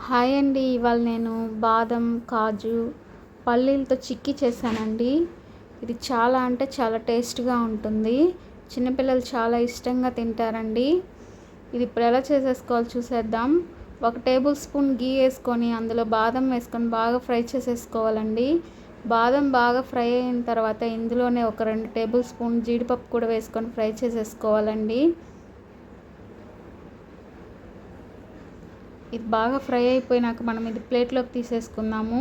Hi అండి. ఇవాళ నేను బాదం, కాజు, పల్లీలతో చిక్కీ చేశానండి. ఇది చాలా అంటే చాలా టేస్ట్‌గా ఉంటుంది. చిన్నపిల్లలు చాలా ఇష్టంగా తింటారండి. ఇది ఇప్పుడు ఎలా చేసేసుకోవాలో చూసేద్దాం. 1 టేబుల్ స్పూన్ ఘీ వేసుకొని అందులో బాదం వేసుకొని బాగా ఫ్రై చేసేసుకోవాలండి. బాదం బాగా ఫ్రై అయిన తర్వాత ఇందులోనే ఒక 2 టేబుల్ స్పూన్ జీడిపప్పు కూడా వేసుకొని ఫ్రై చేసేసుకోవాలండి. ఇది బాగా ఫ్రై అయిపోయినాక మనం ఇది ప్లేట్లోకి తీసేసుకుందాము.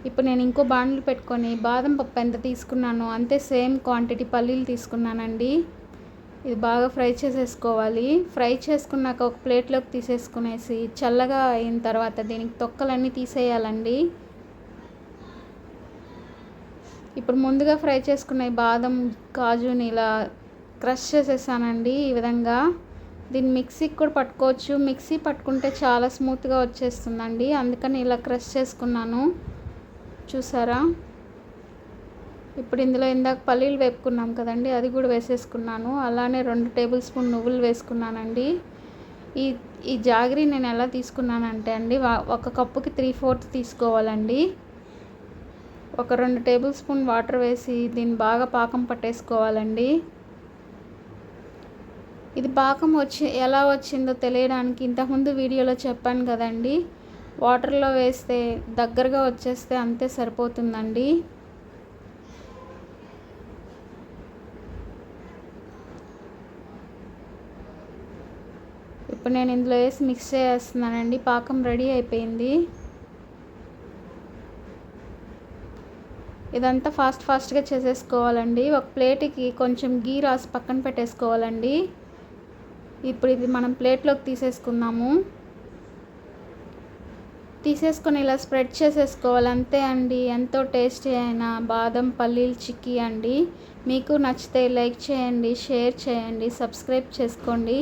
ఇప్పుడు నేను ఇంకో బాండిల్ పెట్టుకొని బాదం పప్పు ఎంత తీసుకున్నానో అంతే సేమ్ క్వాంటిటీ పల్లీలు తీసుకున్నానండి. ఇది బాగా ఫ్రై చేసేసుకోవాలి. ఫ్రై చేసుకున్నాక ఒక ప్లేట్లోకి తీసేసుకునేసి చల్లగా అయిన తర్వాత దీనికి తొక్కలన్నీ తీసేయాలండి. ఇప్పుడు ముందుగా ఫ్రై చేసుకున్న బాదం, కాజుని ఇలా క్రష్ చేసేసానండి. ఈ విధంగా దీన్ని మిక్సీకి కూడా పట్టుకోవచ్చు. మిక్సీ పట్టుకుంటే చాలా స్మూత్గా వచ్చేస్తుందండి. అందుకని ఇలా క్రష్ చేసుకున్నాను. చూసారా? ఇప్పుడు ఇందులో ఇందాక పల్లీలు వేపుకున్నాం కదండి, అది కూడా వేసేసుకున్నాను. అలానే 2 టేబుల్ స్పూన్ నువ్వులు వేసుకున్నానండి. ఈ ఈ జాగరీ నేను ఎలా తీసుకున్నానంటే అండి, 1 కప్పుకి 3/4 తీసుకోవాలండి. ఒక 2 టేబుల్ స్పూన్ వాటర్ వేసి దీన్ని బాగా పాకం పట్టేసుకోవాలండి. ఇది పాకం ఎలా వచ్చిందో తెలియడానికి ఇంతకుముందు వీడియోలో చెప్పాను కదండి, వాటర్లో వేస్తే దగ్గరగా వచ్చేస్తే అంతే సరిపోతుందండి. ఇప్పుడు నేను ఇందులో వేసి మిక్స్ చేస్తున్నానండి. పాకం రెడీ అయిపోయింది. ఇదంతా ఫాస్ట్గా చేసేసుకోవాలండి. ఒక ప్లేట్కి కొంచెం గీ రాసి పక్కన పెట్టేసుకోవాలండి. ఇప్పుడు ఇది మనం ప్లేట్లోకి తీసేసుకుందాము. తీసేసుకొని ఇలా స్ప్రెడ్ చేసేసుకోవాలి, అంతే అండి. ఎంతో టేస్టీ అయిన బాదం పల్లీల చిక్కీ అండి. మీకు నచ్చితే లైక్ చేయండి, షేర్ చేయండి, సబ్స్క్రైబ్ చేసుకోండి.